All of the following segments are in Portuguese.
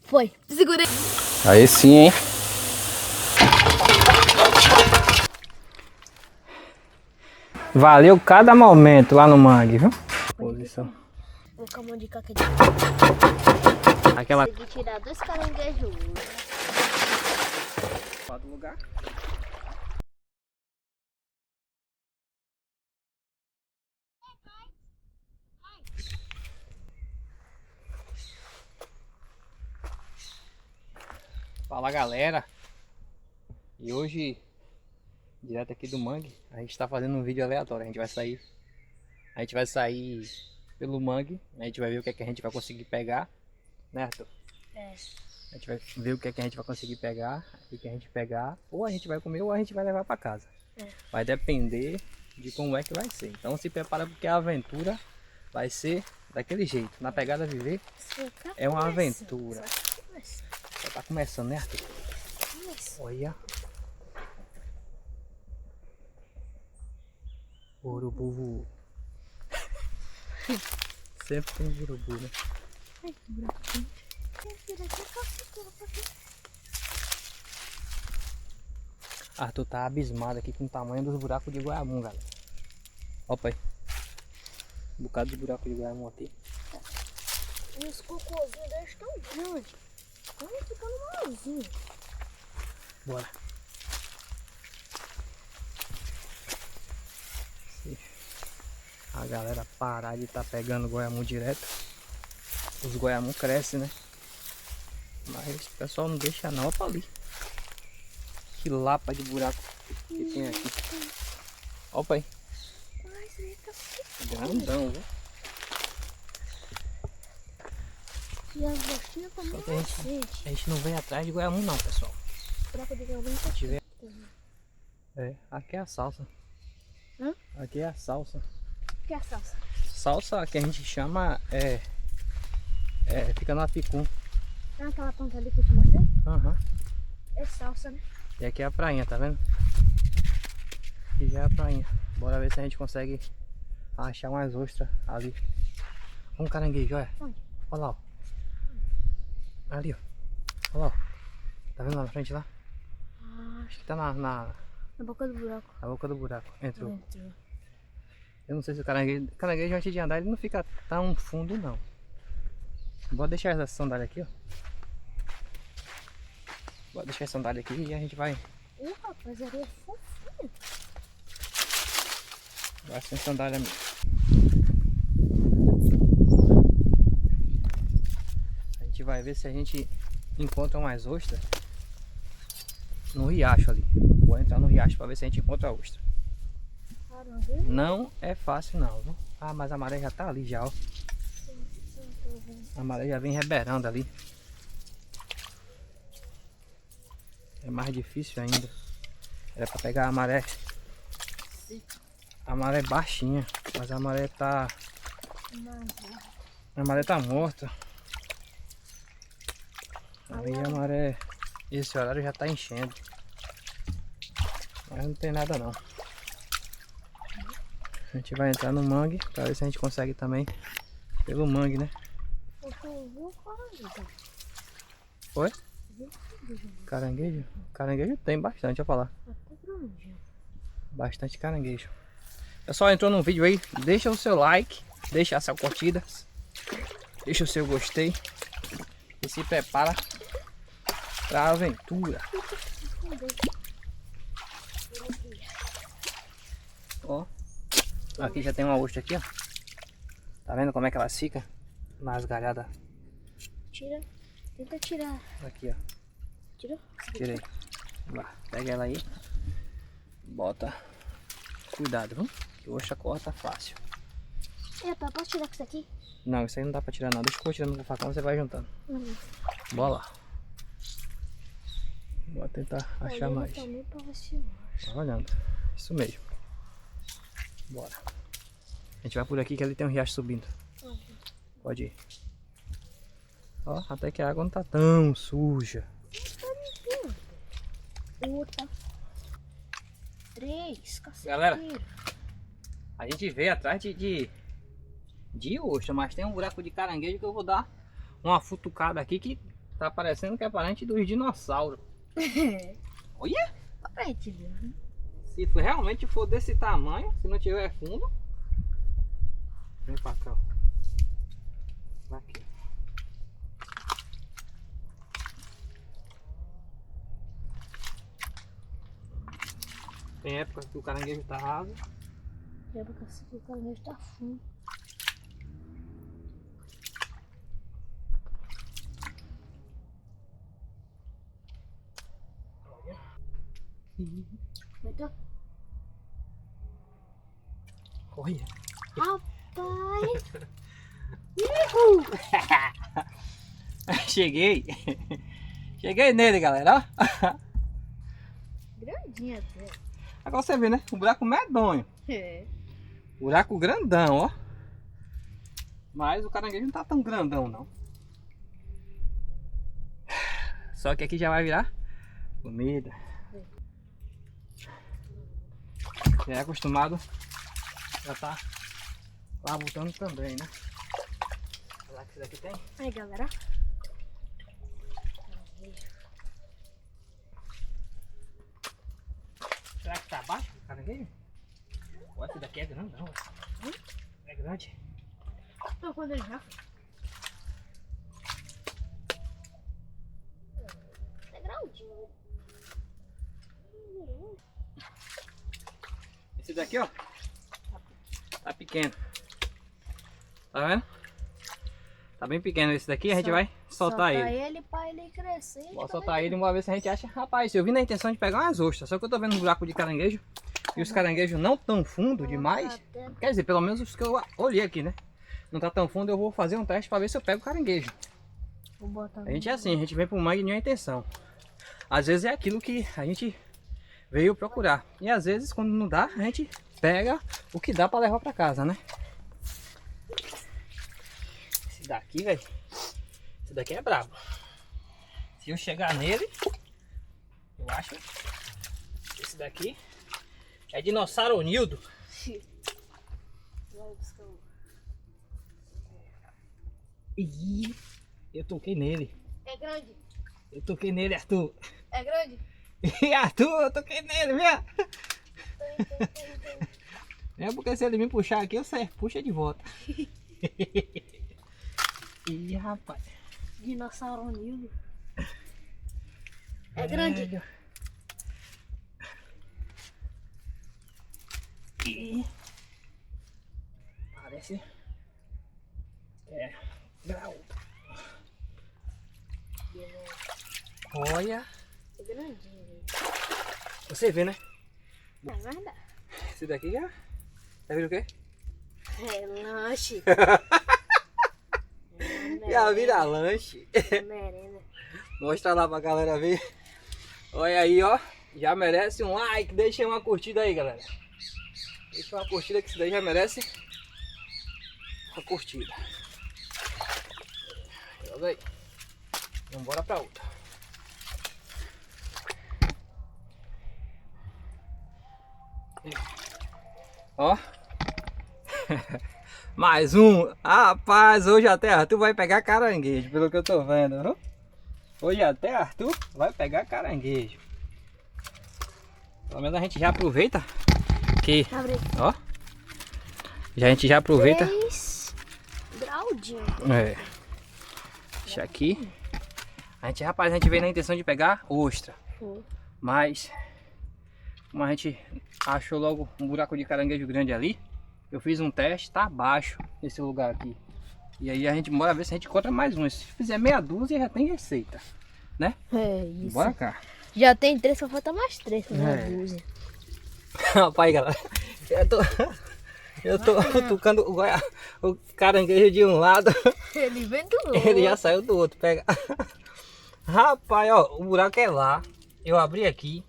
Foi. Segurei. Aí sim, hein? Valeu cada momento lá no mangue, viu? Posição. Vou com a mão de caca Aquela... consegui tirar 2 caranguejos. do lugar. Fala galera, e hoje direto aqui do mangue a gente tá fazendo um vídeo aleatório. A gente vai sair pelo mangue, a gente vai ver o que é que a gente vai conseguir pegar, né, Arthur? É. A gente vai ver o que é que a gente vai conseguir pegar, o que a gente pegar, ou a gente vai comer ou a gente vai levar para casa. Vai depender de como é que vai ser. Então se prepara porque a aventura vai ser daquele jeito, na pegada viver. É uma aventura. Já tá começando, né, Arthur? Olha. Urubu. Sempre tem urubu, né? Arthur tá abismado aqui com o tamanho dos buracos de goiamum, galera. Opa aí. Um bocado de buraco de goiamum aqui. E os cocôzinhos deles estão grandes. Estão ficando malzinho. Bora. A galera parar de estar pegando goiamum direto. Os goiamum crescem, né? Mas o pessoal não deixa não. Opa ali. Que lapa de buraco que tem aqui. Opa aí. Grandão, viu? E as bostinhas também. Só que a gente não vem atrás de goiamum não, pessoal. Buraco de goiamum tá Tiver... É, aqui é a salsa. Hã? Aqui é a salsa. O que é a salsa? Salsa que a gente chama fica no apicum. Ah, aquela ponta ali que eu te mostrei? Aham. É salsa, né? E aqui é a prainha, tá vendo? Aqui já é a prainha. Bora ver se a gente consegue achar umas ostras ali. Um caranguejo, olha. Onde? Olha lá, ó. Ali, ó. Olha lá, ó. Tá vendo lá na frente lá? Acho que tá na boca do buraco. boca do buraco. Entrou. Entrou. Eu não sei se o caranguejo antes de andar ele não fica tão fundo não. Bora deixar essa sandália aqui, ó. Bora deixar essa sandália aqui e a gente vai. Rapaz, areia fofinha. Vai ser sandália mesmo. A gente vai ver se a gente encontra umas ostras no riacho ali. Vou entrar no riacho para ver se a gente encontra a ostra. Não é fácil não, viu? Ah, mas a maré já tá ali já, ó. A maré já vem reberando ali. É mais difícil ainda. Era para pegar a maré. A maré baixinha, mas a maré tá... A maré tá morta. Aí a maré... Esse horário já tá enchendo. Mas não tem nada não. A gente vai entrar no mangue para ver se a gente consegue também pelo mangue, né? Oi? Caranguejo? Caranguejo tem bastante, olha pra lá. Bastante caranguejo. Pessoal, entrou no vídeo aí, deixa o seu like, deixa a sua curtida, deixa o seu gostei e se prepara pra aventura. Ó, aqui já tem uma ostra aqui, ó. Tá vendo como é que elas ficam? Nas galhadas. Tira, tenta tirar. Aqui, ó. Tirou? Tirei. Lá, pega ela aí. Bota. Cuidado, viu? Que ostra corta fácil. Epa, posso tirar com isso aqui? Não, isso aí não dá pra tirar não. Deixa eu for tirando com o facão, você vai juntando. Bora lá. Vou tentar achar mais. Tá olhando. Isso mesmo. Bora. A gente vai por aqui que ali tem um riacho subindo. Pode ir. Ó, até que a água não tá tão suja. Outra. 3, cacete. Galera, a gente veio atrás de ostra, mas tem um buraco de caranguejo que eu vou dar uma futucada aqui que tá parecendo que é parente dos dinossauros. Olha! Parente, viu? Se realmente for desse tamanho, se não tiver fundo. Vem pra cá, ó. Vai aqui. Tem época que o caranguejo tá raso. Tem época que o caranguejo tá fundo. Então, Olha. rapaz! Cheguei. Cheguei nele, galera. Ó. Grandinha até. Agora você vê, né? Um buraco medonho. É. Buraco grandão, ó. Mas o caranguejo não tá tão grandão, não. Só que aqui já vai virar comida. Já é acostumado. Já tá lá botando também, né? Olha lá que isso daqui tem. Aí, galera. Será que tá abaixo do caranguejo? Olha, esse daqui é grandão. É grande. Então, quando ele já é grandinho. Esse daqui, ó. Tá pequeno. Tá vendo? Tá bem pequeno esse daqui, a gente vai soltar ele. Pra ele crescer. Vou soltar ele uma vez se a gente acha. Rapaz, eu vim na intenção de pegar umas ostras, só que eu tô vendo um buraco de caranguejo. E os caranguejos não tão fundo demais. Quer dizer, pelo menos os que eu olhei aqui, né? Não tá tão fundo, eu vou fazer um teste pra ver se eu pego o caranguejo. Vou botar A gente é assim, a gente vem pro mangue de uma intenção. Às vezes é aquilo que a gente veio procurar. E às vezes, quando não dá, a gente pega o que dá pra levar pra casa, né? Esse daqui, velho. Esse daqui é brabo. Se eu chegar nele, eu acho que esse daqui é dinossauro Nildo. Ih, eu toquei nele. É grande? Eu toquei nele, Arthur. É grande? Ih, Arthur, eu toquei nele, viu? É porque se ele me puxar aqui, você puxa de volta. Ih, rapaz. Dinossauro Nildo. É grande? Ih. Parece. É. Grau. Olha. É grandinho. Você vê, né? Vai guardar. Esse daqui já. Já viu o quê? É lanche. Já vira lanche. Merenda. Mostra lá pra galera ver. Olha aí, ó. Já merece um like. Deixa aí uma curtida aí, galera. Deixa uma curtida que isso daí já merece uma curtida. Joga aí. Vamos embora pra outra. Ó. Mais um. Rapaz, hoje até Arthur vai pegar caranguejo, pelo que eu tô vendo, viu? Hoje até Arthur vai pegar caranguejo. Pelo menos a gente já aproveita que, ó. A gente já aproveita. 3 graudinhos. É. Deixa aqui. A gente, rapaz, a gente veio na intenção de pegar ostra. Mas como a gente achou logo um buraco de caranguejo grande ali, eu fiz um teste, tá abaixo esse lugar aqui. E aí a gente bora ver se a gente encontra mais um. Se fizer meia dúzia já tem receita, né? É isso. Bora cá. Já tem 3, só falta mais 3 pra É. dúzia. Rapaz, galera, eu tô cutucando o caranguejo de um lado. Ele vem do outro. Ele já saiu do outro. Pega. Rapaz, ó, o buraco é lá. Eu abri aqui.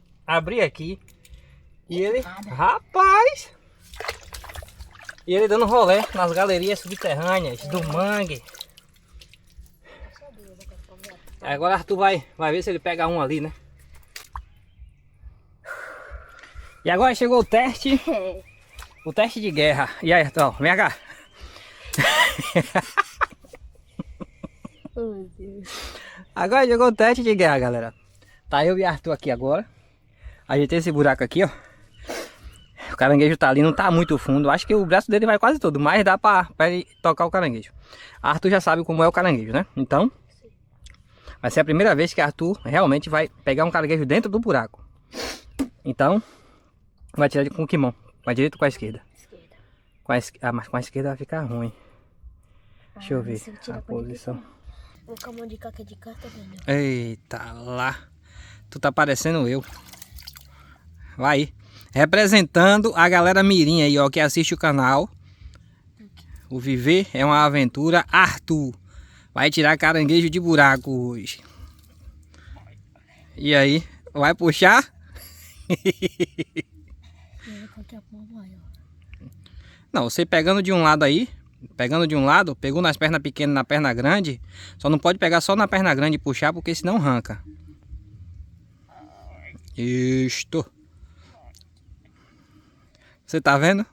E ele. Rapaz! E ele dando rolê nas galerias subterrâneas do mangue. Agora Arthur vai ver se ele pega um ali, né? E agora chegou o teste. O teste de guerra. E aí, Arthur, vem cá. Oh, meu Deus. Agora jogou o teste de guerra, galera. Tá eu e Arthur aqui agora. A gente tem esse buraco aqui, ó. O caranguejo tá ali, não tá muito fundo. Acho que o braço dele vai quase todo, mas dá pra ele tocar o caranguejo. Arthur já sabe como é o caranguejo, né? Então, vai ser a primeira vez que Arthur realmente vai pegar um caranguejo dentro do buraco. Então, vai tirar com que mão? Com a direita ou com a esquerda? Esquerda. Mas com a esquerda vai ficar ruim. Deixa eu ver a posição. Vou com a mão de cá, que é de cá, tá vendo? Eita lá. Tu tá parecendo eu. Vai. Representando a galera mirim aí, ó, que assiste o canal. O Viver é uma Aventura. Arthur vai tirar caranguejo de buraco hoje. E aí? Vai puxar? Não, você pegando de um lado aí. Pegando de um lado, pegou nas pernas pequenas, na perna grande. Só não pode pegar só na perna grande e puxar, porque senão arranca. Isto. Você tá vendo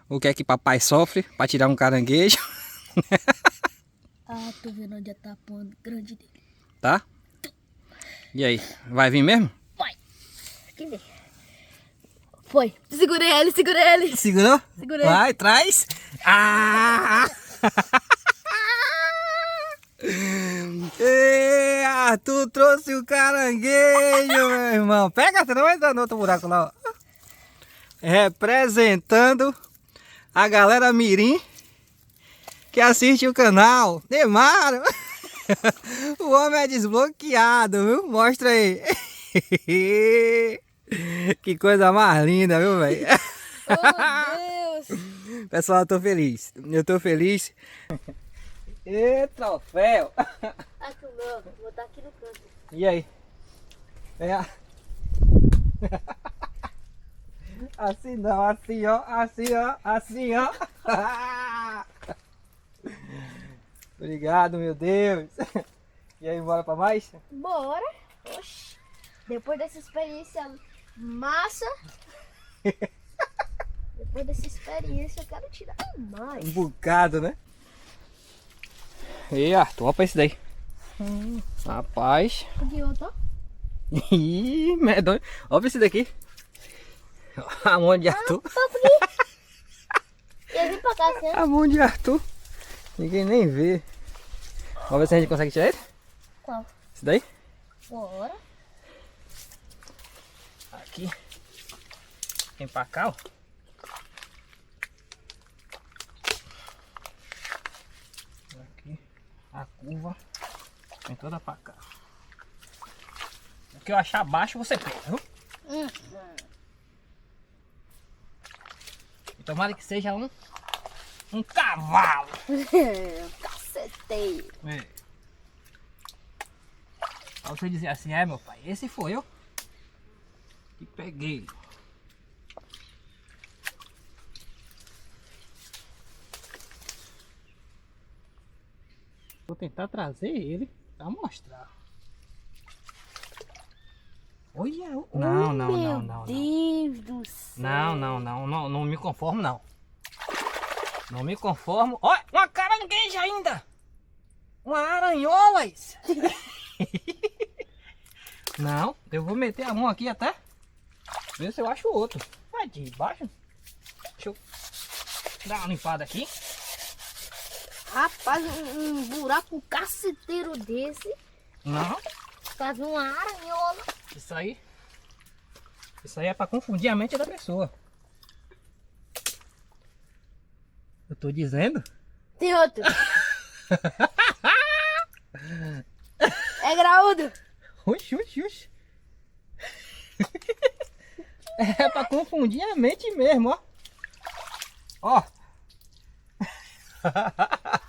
o que é que papai sofre para tirar um caranguejo? Ah, tô vendo onde é a ponta grande dele. Tá? E aí, vai vir mesmo? Vai. Aqui vem. Foi. Segurei ele, segurei ele. Segurou? Segurei. Vai, traz. Ah! Ei, Arthur trouxe o caranguejo, meu irmão. Pega, você não vai entrar no outro buraco lá, ó. Representando a galera mirim que assiste o canal. Demaro. O homem é desbloqueado, viu? Mostra aí. Que coisa mais linda, viu, velho? Oh, meu Deus. Pessoal, eu tô feliz. Eu tô feliz. E troféu. Aqui o meu, vou botar aqui no canto. E aí? É. Assim não, assim ó, assim ó, assim ó. Obrigado, meu Deus. E aí, bora pra mais? Bora. Oxi. Depois dessa experiência massa. Depois dessa experiência eu quero tirar mais. Um bocado, né? E Arthur, olha pra esse daí. Rapaz. Aqui outro, ó. Ih, medonho. Olha pra esse daqui. A mão de Arthur. Eu vim pra cá assim. A mão de Arthur. Ninguém nem vê. Vamos ver se a gente consegue tirar ele. Qual? Esse daí? Bora. Aqui. Vem pra cá, ó. Aqui. A curva. Vem toda pra cá. O que eu achar baixo você pega, viu? E tomara que seja um cavalo. Caceteiro. É. Pra você dizer assim, meu pai, esse foi eu que peguei. Vou tentar trazer ele pra mostrar. Olha, não. Meu Deus do céu. Não me conformo não. Não me conformo. Olha, uma carangueja ainda. Uma aranhola isso. Não, eu vou meter a mão aqui até ver se eu acho outro. Vai de baixo. Deixa eu dar uma limpada aqui. Rapaz, um buraco caceteiro desse. Não, Faz uma aranhola. isso aí é pra confundir a mente da pessoa. Eu tô dizendo. Tem outro. É graúdo. Oxi. É pra confundir a mente mesmo, ó. Ó.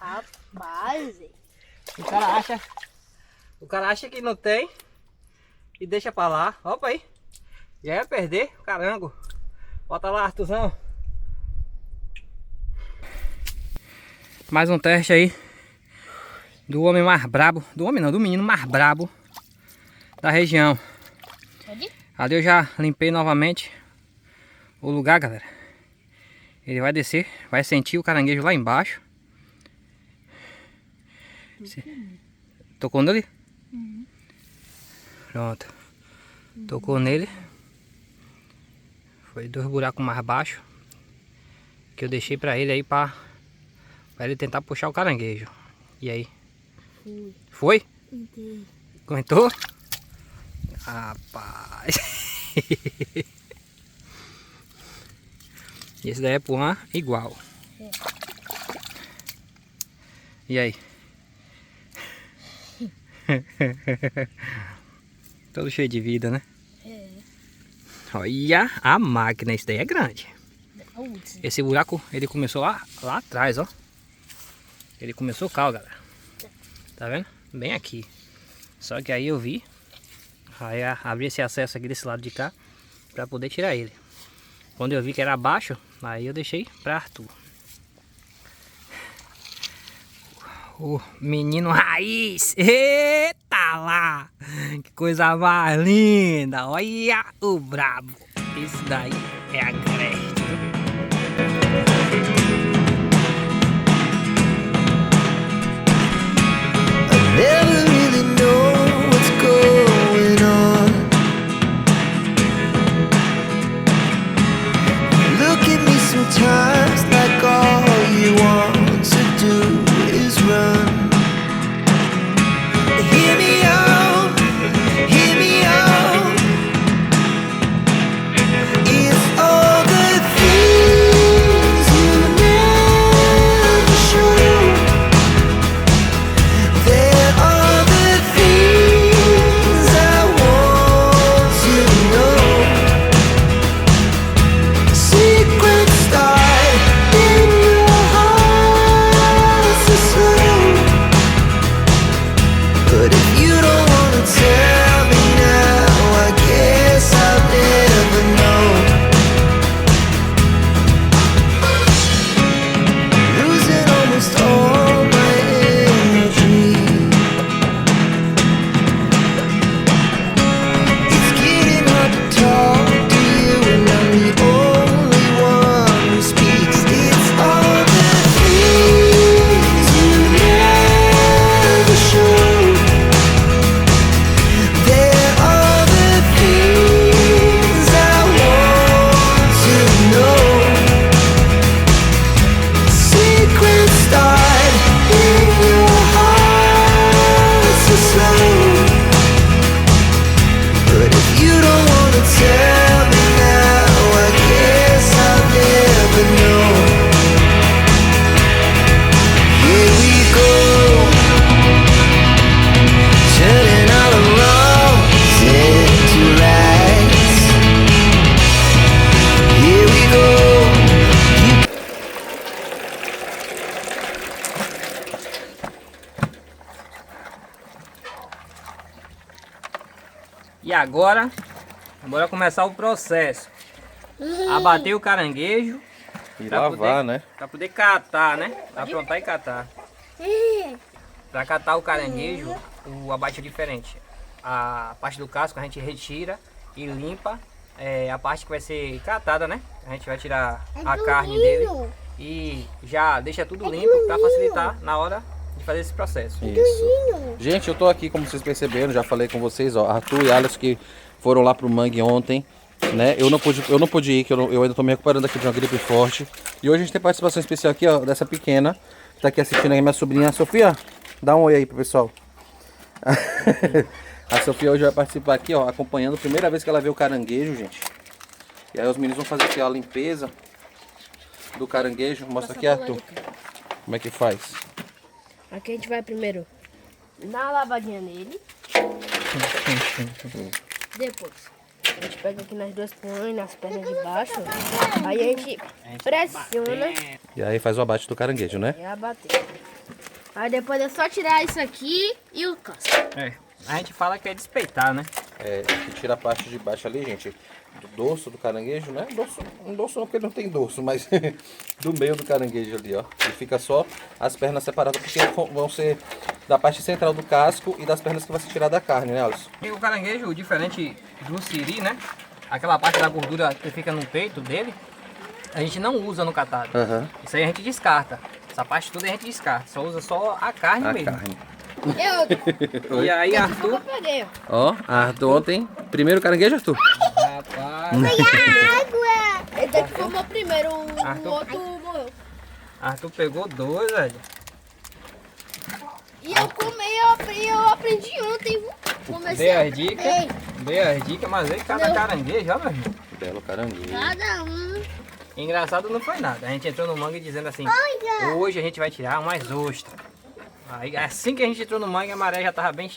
Rapaz, O cara acha que não tem e deixa pra lá. Opa aí. Já ia perder o carango. Bota lá, Arthurzão. Mais um teste aí do homem mais brabo. Do homem não, do menino mais brabo da região. Ali eu já limpei novamente o lugar, galera. Ele vai descer, vai sentir o caranguejo lá embaixo. Tocou nele? Pronto. Tocou nele. Foi 2 buracos mais baixos. Que eu deixei pra ele aí pra ele tentar puxar o caranguejo. E aí? Foi? Entendi. Aguentou? Rapaz. Esse daí é puan igual. É. E aí? Todo cheio de vida, né? É. Olha a máquina, isso daí é grande. Onde? Esse buraco, ele começou lá atrás, ó. Ele começou cá, ó, galera. Tá vendo? Bem aqui. Só que aí eu vi. Aí abri esse acesso aqui desse lado de cá pra poder tirar ele. Quando eu vi que era baixo, aí eu deixei pra Arthur. O menino raiz. Eita lá! Que coisa mais linda! Olha o brabo! Esse daí é a creche. Never really know what's going on. Look at me sometimes like all you want to do is run. Hear me out, hear me out. It's all the things you never show. There are the things I want to know. Secrets start in your heart so slow. But if you don't wanna tell me now, I guess I'll never know. Losing almost all my energy. It's getting hard to talk to you, and I'm the only one who speaks. It's all the things you never show. There are the things I want to know. Secrets start in your heart so slow. But if you don't wanna tell me now, I guess I'll never know. Here we go, turning all the wrongs into rights. Here we go. E agora, bora começar o processo. Abater o caranguejo. E pra lavar, poder, né? Pra poder catar, né? Aprontar e catar. Pra catar o caranguejo, o abate é diferente. A parte do casco a gente retira e limpa. A parte que vai ser catada, né? A gente vai tirar a carne dele e já deixa tudo limpo pra facilitar na hora de fazer esse processo. Isso. Gente, eu tô aqui, como vocês perceberam, já falei com vocês, ó, Arthur e Alex que foram lá pro mangue ontem, né? Eu não pude ir, que eu ainda tô me recuperando aqui de uma gripe forte. E hoje a gente tem participação especial aqui, ó, dessa pequena, que tá aqui assistindo aí, minha sobrinha Sofia. Dá um oi aí pro pessoal. A Sofia hoje vai participar aqui, ó, acompanhando a primeira vez que ela vê o caranguejo, gente. E aí os meninos vão fazer aqui ó, a limpeza do caranguejo. Mostra aqui, Arthur, como é que faz. Aqui a gente vai primeiro dar uma lavadinha nele. Depois a gente pega aqui nas duas punhas, nas pernas de baixo. Aí a gente pressiona E aí faz o abate do caranguejo, né? e abater. Aí depois é só tirar isso aqui e o casco. A gente fala que é despeitar, né? Tira a parte de baixo ali, gente, do dorso do caranguejo, né? Um dorso não, porque ele não tem dorso, mas do meio do caranguejo ali, ó. E fica só as pernas separadas, porque vão ser da parte central do casco e das pernas que vai ser tirada da carne, né, Alisson? E o caranguejo, diferente do siri, né? Aquela parte da gordura que fica no peito dele, a gente não usa no catado. Aham. Isso aí a gente descarta. Essa parte toda a gente descarta. Só usa só a carne mesmo. Carne. E aí, Arthur? Eu peguei, ó. Ó, Arthur ontem. Primeiro caranguejo, Arthur? Rapaz. Esse daqui foi o meu primeiro, o Arthur. outro morreu. Arthur pegou 2, velho. E eu aprendi ontem, viu? Dei as dicas, mas aí cada caranguejo, ó, meu irmão. Belo caranguejo. Cada um. Engraçado não foi nada. A gente entrou no mangue dizendo assim, hoje a gente vai tirar umas ostras. Aí assim que a gente entrou no mangue, a maré já tava bem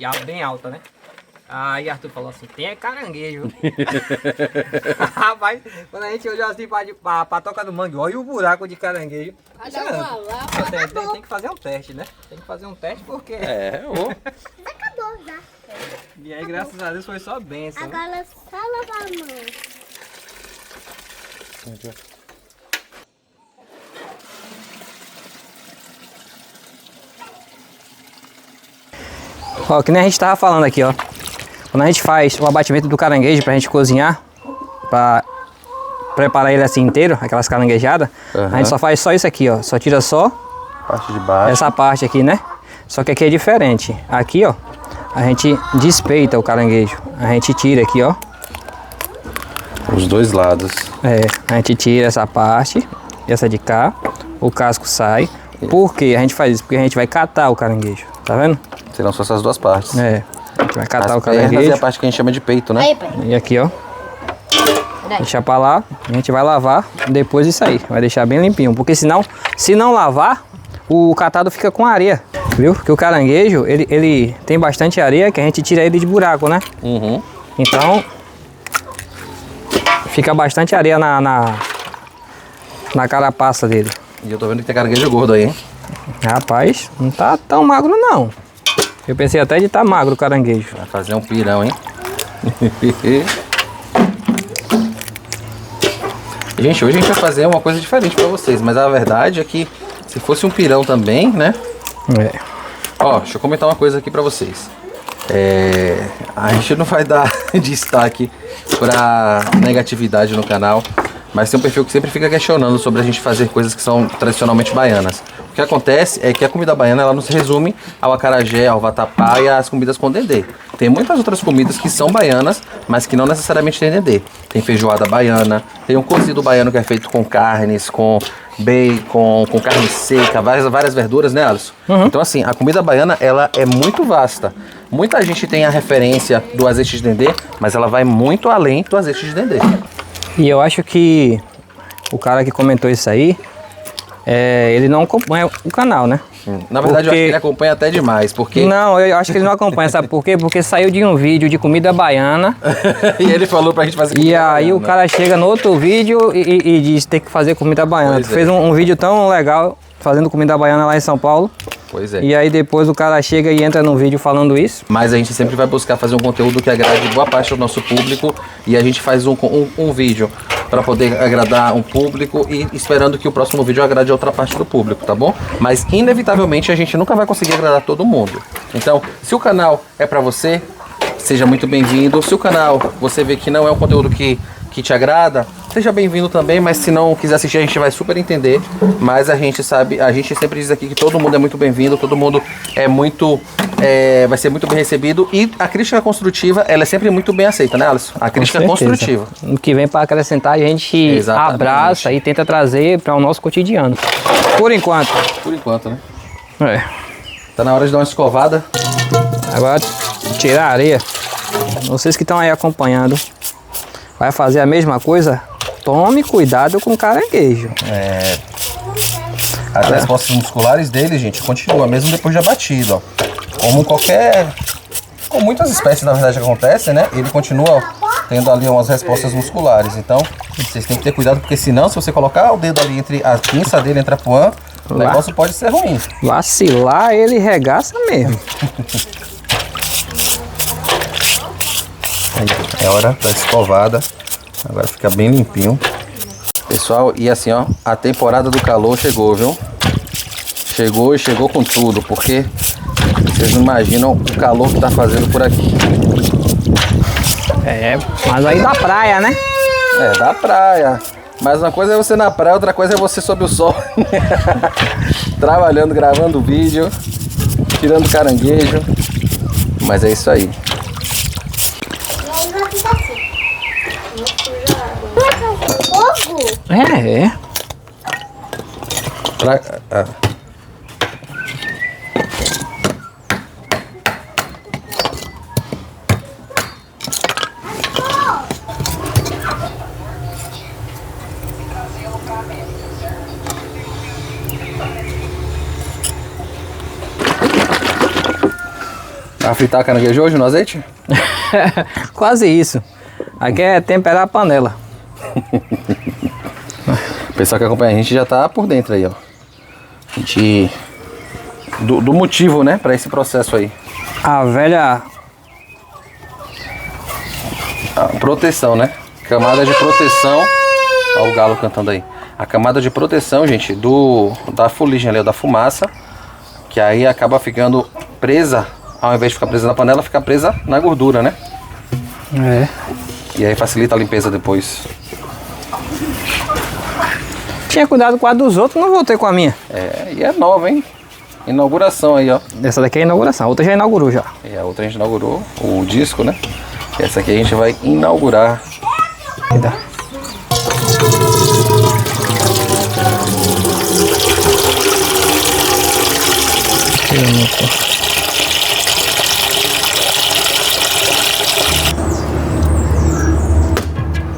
alta, né? Aí Arthur falou assim, tem caranguejo. Rapaz, quando a gente olhou assim pra toca do mangue, olha o buraco de caranguejo. Tem que fazer um teste, né? Tem que fazer um teste porque... Ô. Acabou já. E aí, graças a Deus, foi só bênção. Agora só lavar a mão. Ó, que nem a gente tava falando aqui, ó. Quando a gente faz o abatimento do caranguejo pra gente cozinhar, pra preparar ele assim inteiro, aquelas caranguejadas, a gente só faz só isso aqui, ó. Só tira só Parte de baixo. essa parte aqui, né? Só que aqui é diferente. Aqui, ó, a gente despeita o caranguejo. A gente tira aqui, ó. Os dois lados. A gente tira essa parte, essa de cá, o casco sai. Por que a gente faz isso? Porque a gente vai catar o caranguejo, tá vendo? Serão só essas duas partes. A gente vai catar As o pernas caranguejo. e a parte que a gente chama de peito, né? Aí, pai. E aqui, ó. Deixar pra lá, a gente vai lavar depois disso aí. Vai deixar bem limpinho, porque senão, se não lavar, o catado fica com areia, viu? Porque o caranguejo, ele tem bastante areia que a gente tira ele de buraco, né? Uhum. Então, fica bastante areia na carapaça dele. E eu tô vendo que tem caranguejo gordo aí, hein? Rapaz, não tá tão magro não. Eu pensei até de estar magro o caranguejo. Vai fazer um pirão, hein? Gente, hoje a gente vai fazer uma coisa diferente pra vocês, mas a verdade é que se fosse um pirão também, né? Ó, deixa eu comentar uma coisa aqui pra vocês. A gente não vai dar destaque pra negatividade no canal, mas tem um perfil que sempre fica questionando sobre a gente fazer coisas que são tradicionalmente baianas. O que acontece é que a comida baiana ela não se resume ao acarajé, ao vatapá e às comidas com dendê. Tem muitas outras comidas que são baianas, mas que não necessariamente tem dendê. Tem feijoada baiana, tem um cozido baiano que é feito com carnes, com bacon, com carne seca, várias verduras, né, Alisson? Então assim, a comida baiana ela é muito vasta. Muita gente tem a referência do azeite de dendê, mas ela vai muito além do azeite de dendê. E eu acho que o cara que comentou isso aí, ele não acompanha o canal, né? Na verdade, eu acho que ele acompanha até demais, porque... Não, eu acho que ele não acompanha, sabe por quê? Porque saiu de um vídeo de comida baiana. E ele falou pra gente fazer E comida aí baiana. o cara chega no outro vídeo e diz que tem que fazer comida baiana. Pois Tu fez um vídeo tão legal fazendo comida baiana lá em São Paulo. Pois é. E aí depois o cara chega e entra no vídeo falando isso. Mas a gente sempre vai buscar fazer um conteúdo que agrade boa parte do nosso público. E a gente faz um vídeo para poder agradar um público e esperando que o próximo vídeo agrade a outra parte do público, tá bom? Mas inevitavelmente a gente nunca vai conseguir agradar todo mundo. Então, se o canal é para você, seja muito bem-vindo. Se o canal você vê que não é um conteúdo que te agrada, seja bem-vindo também, mas se não quiser assistir a gente vai super entender, mas a gente sempre diz aqui que todo mundo é muito bem-vindo, todo mundo vai ser muito bem recebido e a crítica construtiva, ela é sempre muito bem aceita, né, Alisson? A crítica construtiva. O que vem para acrescentar a gente Exatamente. abraça e tenta trazer para o nosso cotidiano. Por enquanto. Por enquanto, né? É. Tá na hora de dar uma escovada. Agora tirar a areia. Vocês que estão aí acompanhando, vai fazer a mesma coisa? Tome cuidado com o caranguejo. As respostas musculares dele, gente, continua mesmo depois de abatido, ó. Com muitas espécies, na verdade, que acontecem, né? Ele continua ó, tendo ali umas respostas musculares. Então, vocês têm que ter cuidado, porque senão, se você colocar o dedo ali entre a pinça dele, entre a puã, o negócio pode ser ruim. Vacilar, ele regaça mesmo. Aí, é hora da escovada. Agora fica bem limpinho. Pessoal, e assim, ó, a temporada do calor chegou, viu? Chegou e chegou com tudo, porque vocês não imaginam o calor que tá fazendo por aqui. Mas aí da praia, né? Da praia. Mas uma coisa é você na praia, outra coisa é você sob o sol. Trabalhando, gravando vídeo. tirando caranguejo. Mas é isso aí. Fogo? É. Vai fritar caranguejo hoje no azeite? Quase isso. Aqui é temperar a panela. O pessoal que acompanha a gente já tá por dentro aí, ó. A gente... Do motivo, né, pra esse processo aí. A velha... A proteção, né? Camada de proteção. Olha o galo cantando aí. A camada de proteção, gente, da fuligem ali, da fumaça. Que aí acaba ficando presa. Ao invés de ficar presa na panela, fica presa na gordura, né? É. E aí facilita a limpeza depois. Tinha cuidado com a dos outros, não voltei com a minha. É, e é nova, hein? Inauguração aí, ó. Essa daqui é a inauguração, a outra já inaugurou já. E a outra a gente inaugurou, o disco, né? E essa aqui a gente vai inaugurar. Cuidado.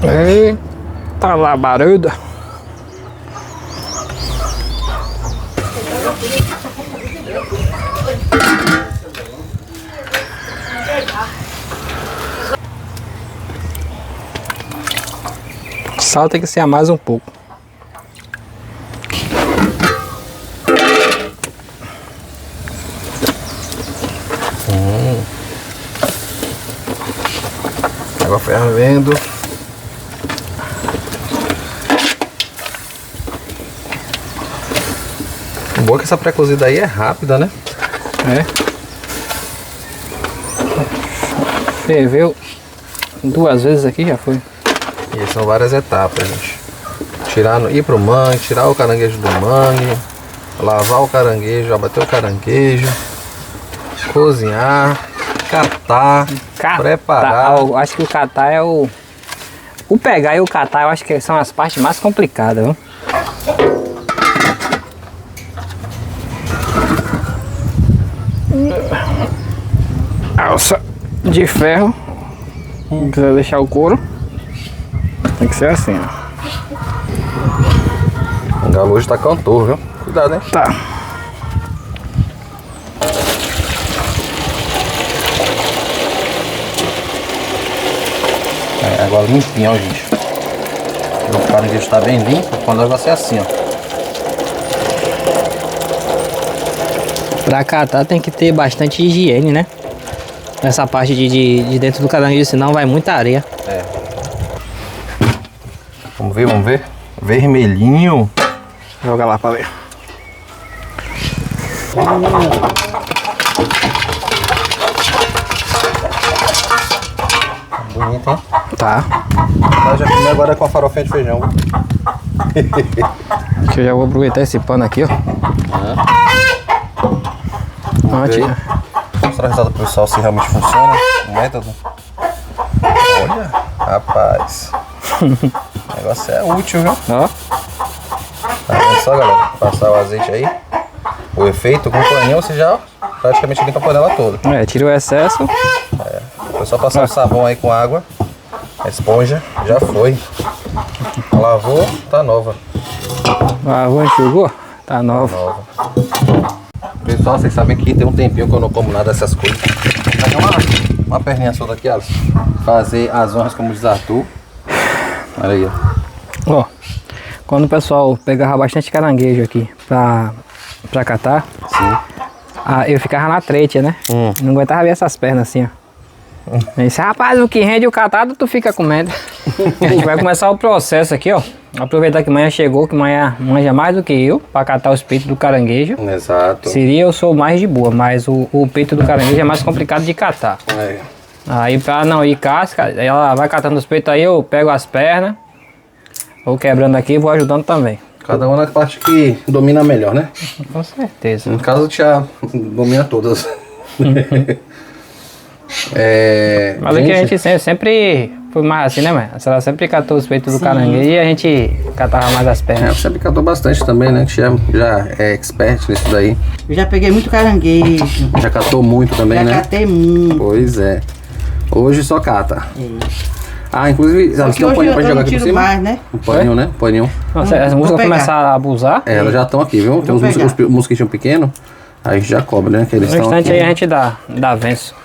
Eita labaruda. Sal tem que ser a mais um pouco. Água fervendo. O bom é que essa pré-cozida aí é rápida, né? É. Ferveu 2 vezes aqui, já foi. E são várias etapas, gente. Ir pro mangue, tirar o caranguejo do mangue, lavar o caranguejo, abater o caranguejo, cozinhar, catar, preparar. Acho que o catar é o pegar e o catar, eu acho que são as partes mais complicadas, viu? Alça de ferro. Não precisa deixar o couro. Tem que ser assim, ó. O galo hoje tá cantor, viu? Cuidado, hein? Tá. É, agora limpinho, ó, gente. O caranguejo tá bem limpo, quando o negócio é assim, ó. Pra catar tem que ter bastante higiene, né? Essa parte de dentro do caranguejo, senão vai muita areia. É. Vamos ver, vamos ver. Vermelhinho. Joga lá pra ver. Bonito, hein? Tá. Eu já comi agora com a farofinha de feijão. Acho que eu já vou aproveitar esse pano aqui, ó. Vou mostrar o resultado pro pessoal se realmente funciona o método. Olha, rapaz. O negócio é útil, viu? Ó. Tá vendo só, galera? Passar o azeite aí. O efeito com o paninho você já praticamente limpa a panela toda. É, tira o excesso. É só passar o sabão aí com água. A esponja já foi. Lavou, tá nova. Lavou, enxugou. Tá nova. Nova. Pessoal, vocês sabem que tem um tempinho que eu não como nada dessas coisas. Vou pegar uma perninha solta aqui, Alisson. Fazer as honras como diz Arthur. Olha aí, ó. Ó, quando o pessoal pegava bastante caranguejo aqui pra catar, Sim. eu ficava na trete, né? Não aguentava ver essas pernas assim, ó. Eu disse, rapaz, o que rende o catado, tu fica comendo. A gente vai começar o processo aqui, ó. Aproveitar que amanhã chegou, que amanhã manja mais do que eu, pra catar os peitos do caranguejo. Exato. Seria eu sou mais de boa, mas o peito do caranguejo é mais complicado de catar. É. Aí pra não ir casca, ela vai catando os peitos aí, eu pego as pernas, vou quebrando aqui e vou ajudando também. Cada uma na parte que domina melhor, né? Com certeza. No caso, o Tia domina todas. Mas o que a gente sempre foi mais assim, né, mãe? A senhora sempre catou os peitos do caranguejo e a gente catava mais as pernas. Você sempre catou bastante também, né? Que já é expert nisso daí. Eu já peguei muito caranguejo. Já catou muito também, Já né? catei muito. Pois é. Hoje só cata. Ah, inclusive, Só elas que têm um hoje paninho eu pra não jogar aqui por tiro cima? mais, né? Um paninho, né? Um paninho. Nossa, as músicas pegar. começaram a abusar. É, elas já estão aqui, viu? Tem vou uns mosquitinhos pequenos. A gente já cobre, né? Que eles No estão instante aqui. aí a gente dá venço.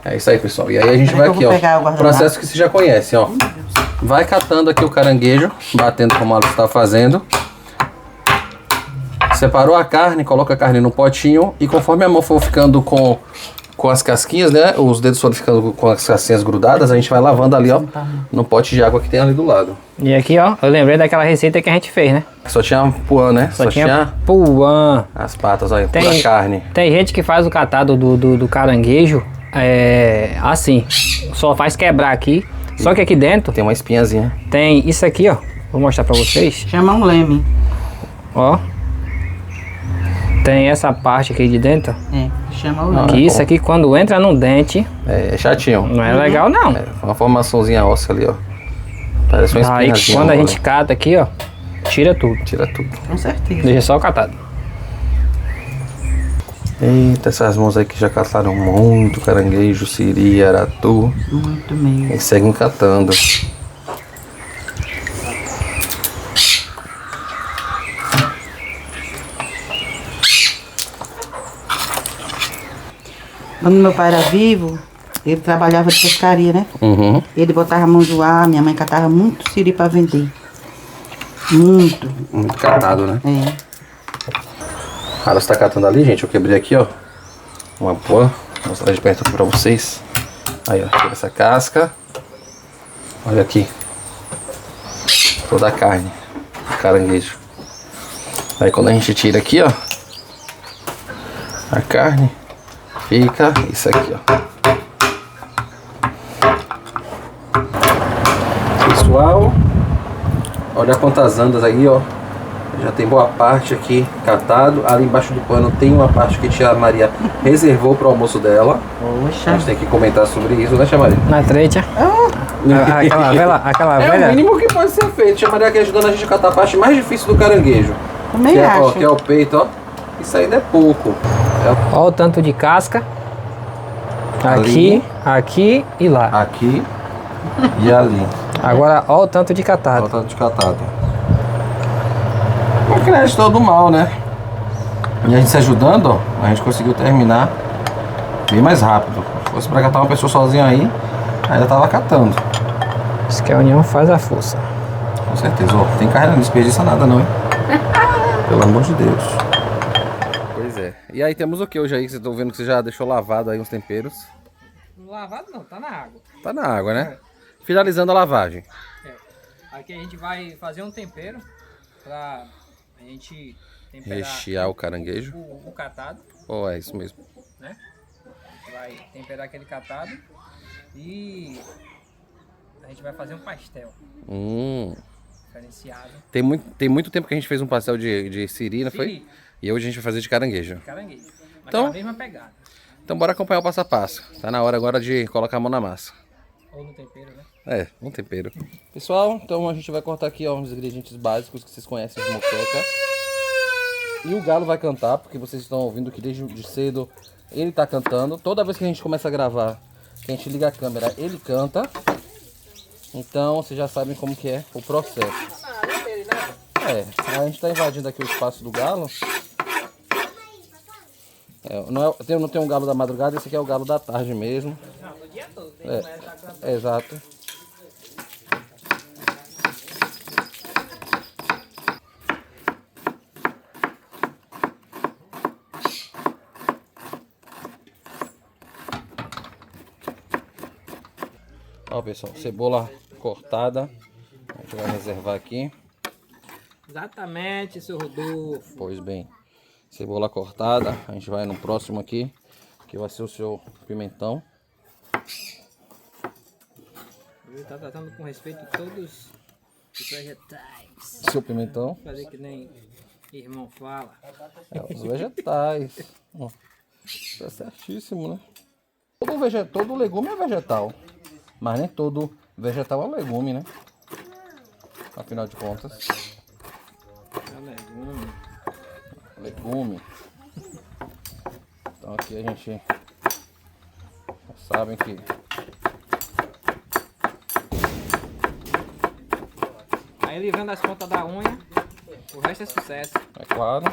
É isso aí, pessoal. E aí a gente Peraí vai que eu aqui, vou ó. pegar o guardanapo. Processo que você já conhece, ó. Vai catando aqui o caranguejo, batendo como ela está fazendo. Separou a carne, coloca a carne no potinho e conforme a mão for ficando com as casquinhas, né? Os dedos forem ficando com as casquinhas grudadas, a gente vai lavando ali, ó, no pote de água que tem ali do lado. E aqui, ó, eu lembrei daquela receita que a gente fez, né? Só tinha puã, né? Só tinha puã. as patas, olha, Tem- pura carne. Tem gente que faz o catado do caranguejo assim, só faz quebrar aqui. Só que aqui dentro Tem uma espinhazinha. tem isso aqui, ó. Vou mostrar pra vocês. Chama um leme. Ó. Tem essa parte aqui de dentro. Chama o leme. Que isso aqui quando entra no dente, É chatinho. não é legal não. É uma formaçãozinha óssea ali, ó. Parece uma Aí espinhazinha. quando a olha. gente cata aqui, ó, tira tudo. Tira tudo. Com certeza. Deixa só o catado. Eita, essas mãos aí que já cataram muito caranguejo, siri, aratu. Muito mesmo. E seguem catando. Quando meu pai era vivo, ele trabalhava de pescaria, né? Uhum. Ele botava manjoá, minha mãe catava muito siri pra vender. Muito. Muito catado, né? É. Ela está catando ali, gente. Eu quebrei aqui, ó. Uma puã. Vou mostrar de perto aqui pra vocês. Aí, ó. Tira essa casca. Olha aqui. Toda a carne. Do caranguejo. Aí quando a gente tira aqui, ó. A carne. Fica isso aqui, ó. Pessoal. Olha quantas andas aí, ó. Já tem boa parte aqui catado. Ali embaixo do pano tem uma parte que a tia Maria reservou para o almoço dela. A Poxa. gente tem que comentar sobre isso, né, tia Maria? Na treta. Aquela É o velha. mínimo que pode ser feito. Tia Maria aqui ajudando a gente a catar a parte mais difícil do caranguejo. Também Que é, ó, acho. que é o peito, ó. Isso ainda é pouco. Ó o tanto de casca. Ali. Aqui e lá. Aqui e ali. Agora ó o tanto de catado. Falta de catado. O crédito todo mal, né? E a gente se ajudando, ó, a gente conseguiu terminar bem mais rápido. Se fosse pra catar uma pessoa sozinha aí, ainda tava catando. Isso que a união faz a força. Com certeza, ó. Tem carne, não desperdiça nada não, hein? Pelo amor de Deus. Pois é. E aí temos o que hoje aí? Que vocês estão vendo que você já deixou lavado aí uns temperos. Lavado não, tá na água. Tá na água, né? Finalizando a lavagem. Aqui a gente vai fazer um tempero pra a gente temperar Rechear o caranguejo. o catado, Oh, é isso mesmo. né? Vai temperar aquele catado e a gente vai fazer um pastel diferenciado. Tem muito tempo que a gente fez um pastel de siri, não foi? Siri. E hoje a gente vai fazer de caranguejo. Caranguejo. Mas Então- é a mesma pegada. Então bora acompanhar o passo a passo. Tá na hora agora de colocar a mão na massa. Ou no tempero, né? É, um tempero. Pessoal, então a gente vai cortar aqui ó, uns ingredientes básicos que vocês conhecem de moqueca. E o galo vai cantar, porque vocês estão ouvindo que desde de cedo ele tá cantando. Toda vez que a gente começa a gravar, que a gente liga a câmera, ele canta. Então vocês já sabem como que é o processo. É, a gente tá invadindo aqui o espaço do galo. Não tem um galo da madrugada, esse aqui é o galo da tarde mesmo. Não, no dia todo. Exato. Ó pessoal, cebola cortada. A gente vai reservar aqui. Exatamente, seu Rodolfo. Pois bem, cebola cortada. A gente vai no próximo aqui, que vai ser o seu pimentão. Ele tá tratando com respeito todos vegetais. Seu pimentão. Fazer que nem irmão fala. É, os vegetais. Ó, isso é certíssimo, né? Todo legume é vegetal. Mas nem todo vegetal é legume, né? Afinal de contas. É legume. Legume. Então aqui a gente já sabem que Aí livrando as pontas da unha, o resto é sucesso. é claro.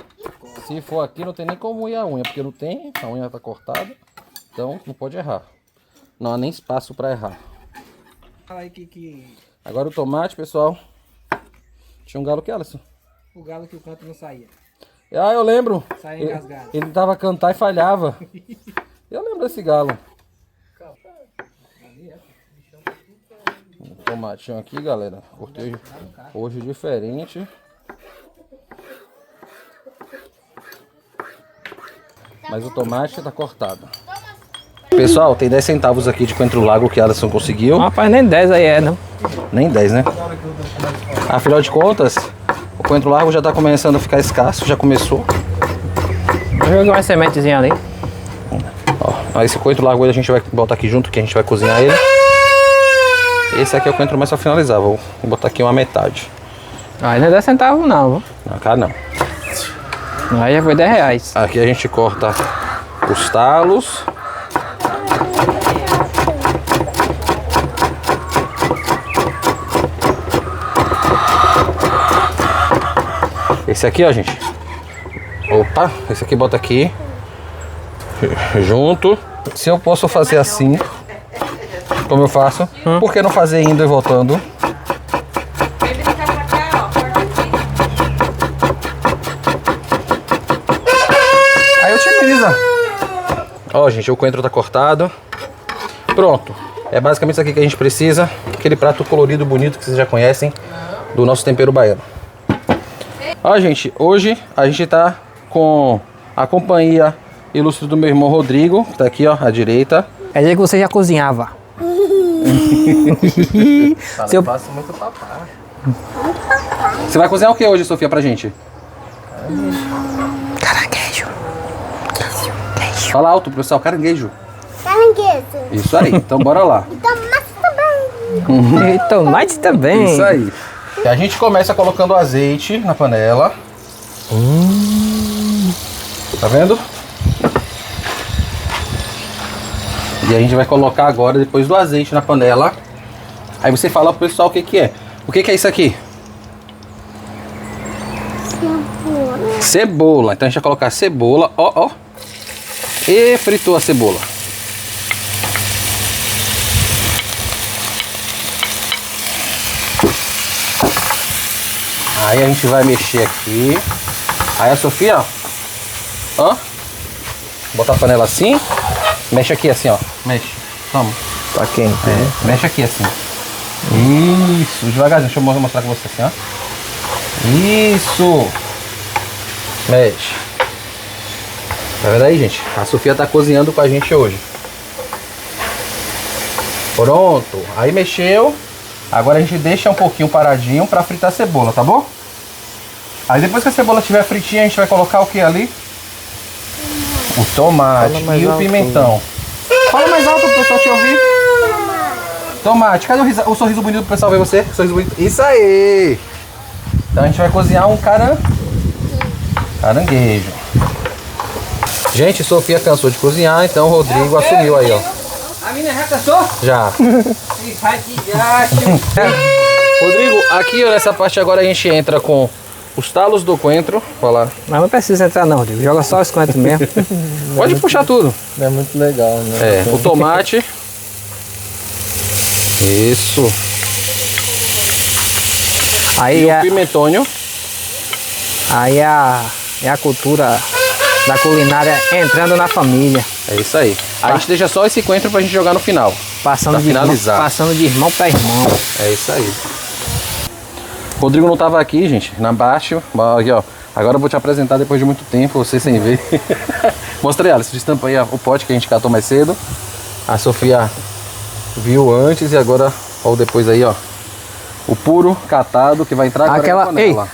Se for aqui não tem nem como ir a unha, porque não tem, a unha tá cortada. Então não pode errar. Não há nem espaço para errar. Fala aí que Agora o tomate, pessoal. Tinha um galo que Alisson. o galo que o canto não saía. Ah, eu lembro. Saía engasgado. Ele tava a cantar e falhava. Eu lembro desse galo. Um tomatinho aqui, galera. Cortei hoje diferente. Mas o tomate tá cortado. Pessoal, tem 10 centavos aqui de Coentro Lago que a Alisson conseguiu. Rapaz, nem 10 aí é, não. Nem 10, né? Afinal de contas, o Coentro Largo já tá começando a ficar escasso, já começou. Eu joguei uma sementezinha ali. Ó, esse Coentro Largo a gente vai botar aqui junto, que a gente vai cozinhar ele. Esse aqui é o coentro mais pra finalizar, vou botar aqui uma metade. Aí não é 10 centavos não, viu? Na cá não. Aí já foi 10 reais. Aqui a gente corta os talos. Esse aqui, ó, gente. Opa, esse aqui bota aqui. Junto. Se eu posso fazer assim, como eu faço, por que não fazer indo e voltando? Aí otimiza. Ó, gente, o coentro tá cortado. Pronto. É basicamente isso aqui que a gente precisa. Aquele prato colorido, bonito que vocês já conhecem do nosso tempero baiano. Ó, gente, hoje a gente tá com a companhia ilustre do meu irmão Rodrigo, que tá aqui, ó, à direita. Quer dizer que você já cozinhava. Eu faço muito papá. Você vai cozinhar o que hoje, Sofia, pra gente? Caranguejo. Fala alto, pessoal, caranguejo. Caranguejo. Isso aí, então bora lá. Tomate também. E tomate também. Isso aí. E a gente começa colocando azeite na panela. Tá vendo? E a gente vai colocar agora, depois do azeite na panela. Aí você fala pro pessoal o que que é. O que que é isso aqui? Cebola. Então a gente vai colocar cebola, ó, ó. E fritou a cebola. Aí a gente vai mexer aqui. Aí a Sofia, ó. Bota a panela assim. Mexe aqui assim, ó. Mexe. Toma. Tá quente. Mexe aqui assim. Isso. Devagarzinho. Deixa eu mostrar com você assim, ó. Isso. Mexe. Tá vendo aí, gente? A Sofia tá cozinhando com a gente hoje. Pronto. Aí mexeu. Agora a gente deixa um pouquinho paradinho pra fritar a cebola, tá bom? Aí depois que a cebola estiver fritinha, a gente vai colocar o que ali? O tomate e o pimentão. Fala mais alto pro pessoal te ouvir. Tomate. Cadê o sorriso bonito pro pessoal ver você? Sorriso bonito. Isso aí. Então a gente vai cozinhar um caranguejo. Gente, Sofia cansou de cozinhar, então o Rodrigo assumiu aí, ó. A menina já cansou? Já. Rodrigo, aqui ó, nessa parte agora a gente entra com os talos do coentro. Olha lá. Mas não precisa entrar não, Rodrigo. Joga só os coentros mesmo. Pode puxar tudo. É muito legal, né? É, o tomate. Isso. Aí E o pimentônio. aí é a cultura da culinária entrando na família. É isso aí. A gente deixa só esse coentro pra gente jogar no final. Passando Pra de irmão, finalizar. passando de irmão pra irmão. É isso aí. Rodrigo não tava aqui, gente, na baixo. Aqui, ó. Agora eu vou te apresentar depois de muito tempo, você sem ver. Mostra aí, Alice, destampa aí o pote que a gente catou mais cedo. A Sofia viu antes e agora, ó, depois aí, ó. O puro catado que vai entrar agora na panela.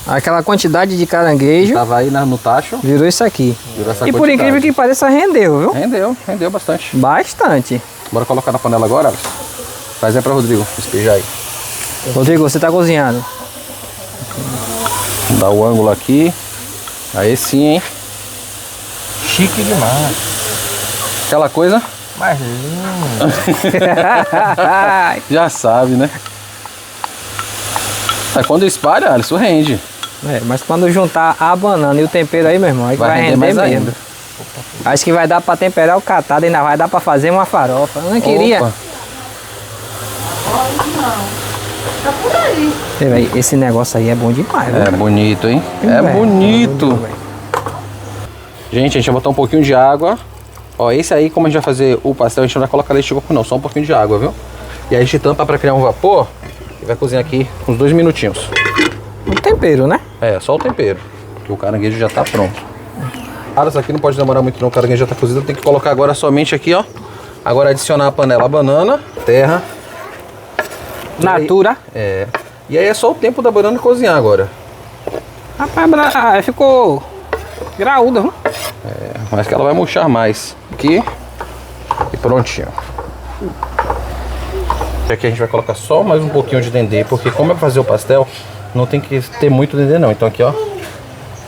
Aquela quantidade de caranguejo Tava aí no tacho. virou isso aqui. Virou essa E por quantidade. incrível que pareça, rendeu, viu? Rendeu bastante. Bastante. Bora colocar na panela agora, Alisson. Traz aí pra Rodrigo, despejar aí. Rodrigo, você tá cozinhando. Dá o ângulo aqui. Aí sim, hein? Chique demais. Aquela coisa. Mas lindo. Já sabe, né? Aí quando espalha, Alisson, rende. Mas quando juntar a banana e o tempero aí, meu irmão, aí vai render mais mesmo. ainda. Acho que vai dar pra temperar o catado, ainda vai dar pra fazer uma farofa. Eu não queria. Opa. Esse negócio aí é bom demais, É viu? bonito, hein? É Velho, bonito. velho. Gente, a gente vai botar um pouquinho de água. Ó, esse aí, como a gente vai fazer o pastel, a gente não vai colocar leite de coco não, só um pouquinho de água, viu? E aí a gente tampa pra criar um vapor e vai cozinhar aqui uns 2 minutinhos. O tempero, né? É, só o tempero, que o caranguejo já tá pronto. Cara, isso aqui não pode demorar muito não, o caranguejo já tá cozido, tem que colocar agora somente aqui, ó. Agora adicionar a panela a banana, terra. Natura. É. E aí é só o tempo da banana cozinhar agora. Rapaz, ficou graúda, viu? Mas que ela vai murchar mais. Aqui. E prontinho. Aqui a gente vai colocar só mais um pouquinho de dendê, porque como é pra fazer o pastel, não tem que ter muito dendê não. Então aqui, ó.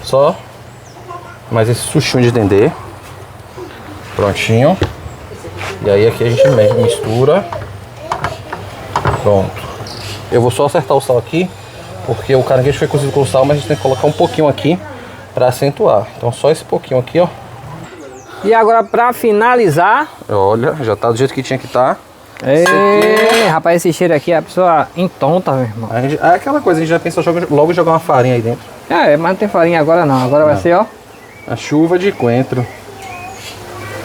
Só mais esse sushinho de dendê. Prontinho. E aí aqui a gente mistura. Pronto. Eu vou só acertar o sal aqui, porque o caranguejo foi cozido com sal, mas a gente tem que colocar um pouquinho aqui pra acentuar. Então só esse pouquinho aqui, ó. E agora pra finalizar. Olha, já tá do jeito que tinha que estar. Rapaz, esse cheiro aqui a pessoa entonta, meu irmão. É aquela coisa, a gente já pensa logo jogar uma farinha aí dentro. Mas não tem farinha agora não. Agora vai ser, ó. A chuva de coentro.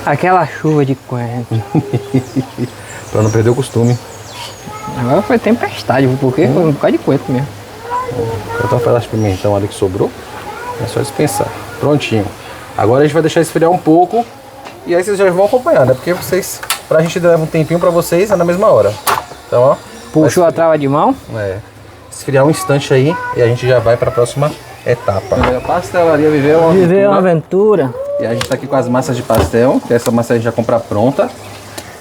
Aquela chuva de coentro. Pra não perder o costume. Agora foi tempestade, viu? Porque foi um bocado de coentro mesmo. Eu tô um pedaço de pimentão ali que sobrou. É só dispensar. Prontinho. Agora a gente vai deixar esfriar um pouco. E aí vocês já vão acompanhar, né? Porque vocês, pra gente levar um tempinho pra vocês, é na mesma hora. Então, ó. Puxou a trava de mão. Esfriar um instante aí e a gente já vai pra próxima etapa. A pastelaria viveu uma Viver uma aventura. E a gente tá aqui com as massas de pastel, que essa massa a gente já compra pronta.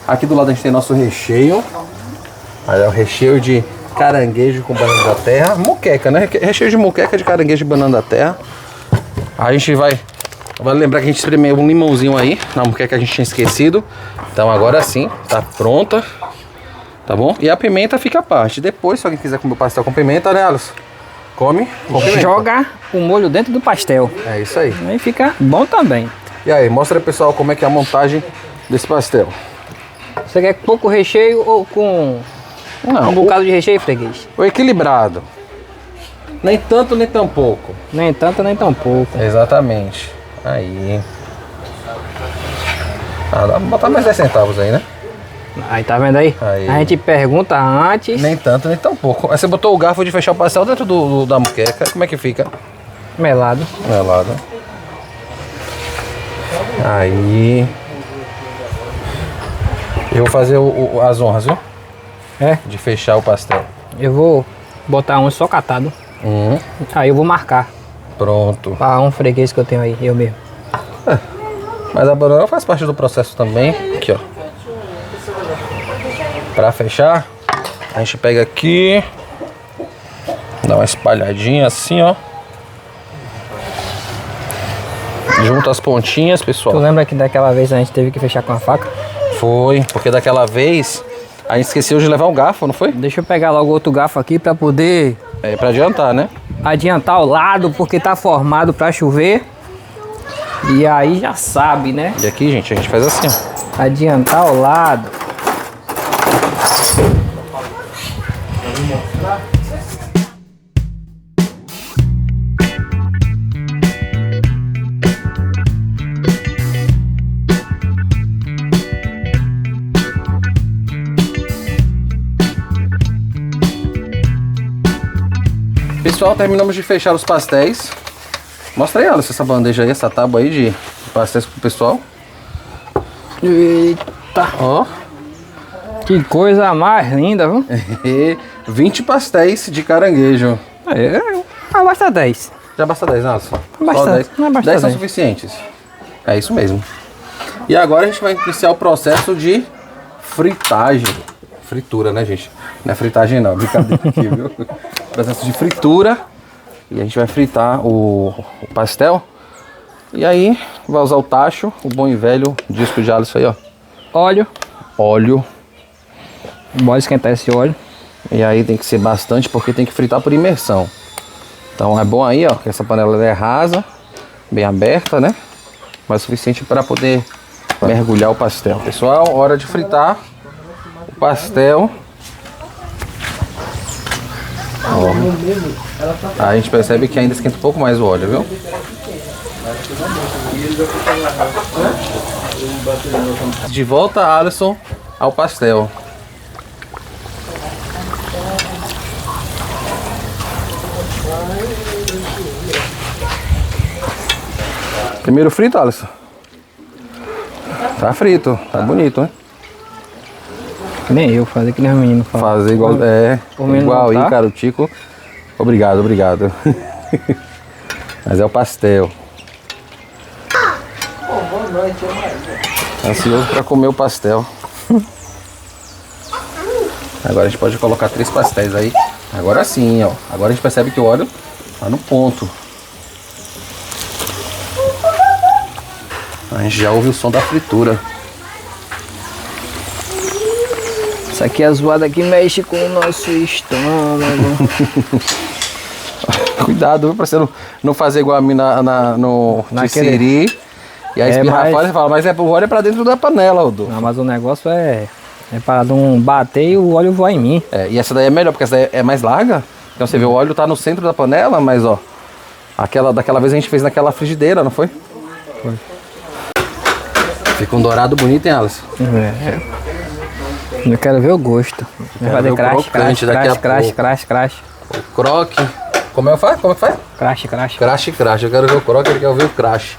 Aqui do lado a gente tem nosso recheio. Olha, o recheio de caranguejo com banana da terra. Moqueca, né? Recheio de moqueca de caranguejo e banana da terra. A gente vai lembrar que a gente espremeu um limãozinho aí na moqueca que a gente tinha esquecido. Então agora sim, tá pronta. Tá bom? E a pimenta fica à parte. Depois, se alguém quiser comer o pastel com pimenta, né, Alisson? Come com pimenta. Joga o molho dentro do pastel. É isso aí. Aí fica bom também. E aí, mostra aí, pessoal, como é que é a montagem desse pastel. Você quer pouco recheio ou com um bocado de recheio, freguês? O equilibrado. Nem tanto, nem tão pouco. Nem tanto, nem tão pouco. Exatamente. Aí. Dá pra botar mais 10 centavos aí, né? Aí, tá vendo aí? Aí. A gente pergunta antes. Nem tanto, nem tão pouco. Aí você botou o garfo de fechar o pastel dentro da moqueca. Como é que fica? Melado. Melado. Aí. Eu vou fazer as honras, viu? De fechar o pastel. Eu vou botar um só catado. Aí eu vou marcar. Pronto. Pra um freguês que eu tenho aí, eu mesmo. Mas a banana faz parte do processo também. Aqui, ó. Pra fechar, a gente pega aqui. Dá uma espalhadinha assim, ó. Junta as pontinhas, pessoal. Tu lembra que daquela vez a gente teve que fechar com a faca? Foi, porque daquela vez a gente esqueceu de levar um garfo, não foi? Deixa eu pegar logo outro garfo aqui pra poder... Pra adiantar, né? Adiantar o lado, porque tá formado pra chover. E aí já sabe, né? E aqui, gente, a gente faz assim, ó. Adiantar o lado. Pessoal, terminamos de fechar os pastéis. Mostra aí, Alisson, essa bandeja aí, essa tábua aí de pastéis pro pessoal. Eita. Ó. Que coisa mais linda, viu? 20 pastéis de caranguejo. Basta 10. Já basta 10, Alisson? Basta, Só 10. não basta 10 são 10. suficientes. É isso mesmo. E agora a gente vai iniciar o processo de fritagem. Fritura, né, gente? Não é fritagem não, brincadeira aqui, viu? Processo de fritura. E a gente vai fritar o pastel. E aí vai usar o tacho, o bom e velho disco de Alisson aí, ó. Óleo. Óleo. Bora esquentar esse óleo. E aí tem que ser bastante porque tem que fritar por imersão. Então é bom aí, ó, que essa panela ela é rasa, bem aberta, né? Mas o suficiente para poder mergulhar o pastel. Pessoal, hora de fritar o pastel. Ó. Aí a gente percebe que ainda esquenta um pouco mais o óleo, viu? De volta, Alisson, ao pastel. Primeiro frito, Alisson? Tá frito, tá bonito, hein? Que nem eu, fazer que nem os meninos falam. Fazer igual, o menino igual não tá? aí, cara, o Tico. Obrigado, obrigado. Mas é o pastel. Ansioso pra comer o pastel. Agora a gente pode colocar 3 pastéis aí. Agora sim, ó. Agora a gente percebe que o óleo tá no ponto. A gente já ouve o som da fritura. Isso aqui é a zoada que mexe com o nosso estômago. Cuidado, viu, pra você não fazer igual a mim no Naquele- Siri. E aí espirrar mas- fora e fala, mas o óleo é pra dentro da panela, Odu. Não, mas o negócio é para não bater e o óleo voar em mim. É, e essa daí é melhor, porque essa daí é mais larga. Então você vê, o óleo tá no centro da panela, mas ó, daquela vez a gente fez naquela frigideira, não foi? Foi. Fica um dourado bonito, hein, Alisson? Eu quero ver o gosto. Vai ver fazer o crash, crocante crash, daqui a crash, crash, pouco. crash, crash. O croque. Como é que faz? Como é que faz? Crash, crash. Crash, crash. Eu quero ver o croque, ele quer ver o crash.